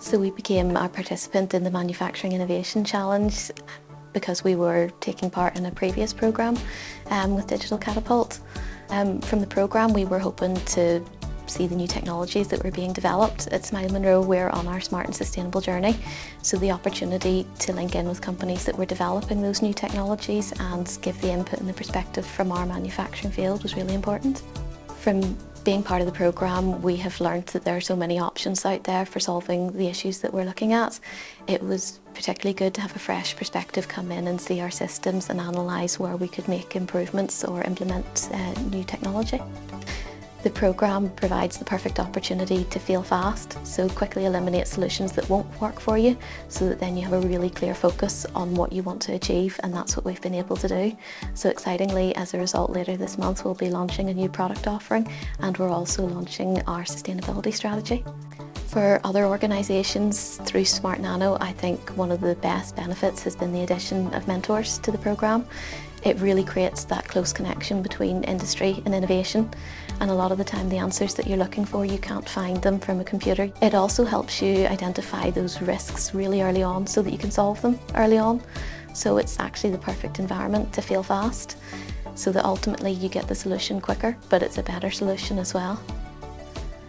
So we became a participant in the Manufacturing Innovation Challenge because we were taking part in a previous programme with Digital Catapult. From the programme we were hoping to see the new technologies that were being developed. At Smiley Monroe we're on our smart and sustainable journey, so the opportunity to link in with companies that were developing those new technologies and give the input and the perspective from our manufacturing field was really important. From being part of the programme, we have learned that there are so many options out there for solving the issues that we're looking at. It was particularly good to have a fresh perspective come in and see our systems and analyse where we could make improvements or implement new technology. The programme provides the perfect opportunity to fail fast, so quickly eliminate solutions that won't work for you, so that then you have a really clear focus on what you want to achieve, and that's what we've been able to do. So excitingly, as a result, later this month we'll be launching a new product offering, and we're also launching our sustainability strategy. For other organisations, through Smart Nano, I think one of the best benefits has been the addition of mentors to the programme. It really creates that close connection between industry and innovation, and a lot of the time the answers that you're looking for, you can't find them from a computer. It also helps you identify those risks really early on so that you can solve them early on. So it's actually the perfect environment to fail fast, so that ultimately you get the solution quicker, but it's a better solution as well.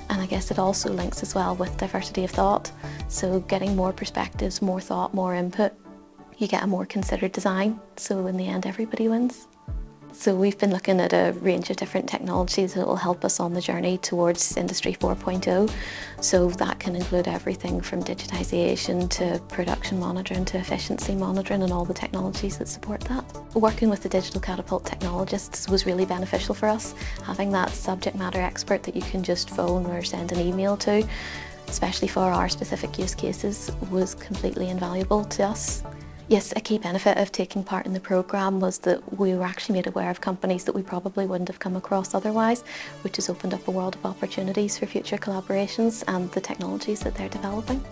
And I guess it also links as well with diversity of thought, so getting more perspectives, more thought, more input. You get a more considered design, so in the end everybody wins. So we've been looking at a range of different technologies that will help us on the journey towards Industry 4.0. So that can include everything from digitisation to production monitoring to efficiency monitoring and all the technologies that support that. Working with the Digital Catapult technologists was really beneficial for us. Having that subject matter expert that you can just phone or send an email to, especially for our specific use cases, was completely invaluable to us. Yes, a key benefit of taking part in the programme was that we were actually made aware of companies that we probably wouldn't have come across otherwise, which has opened up a world of opportunities for future collaborations and the technologies that they're developing.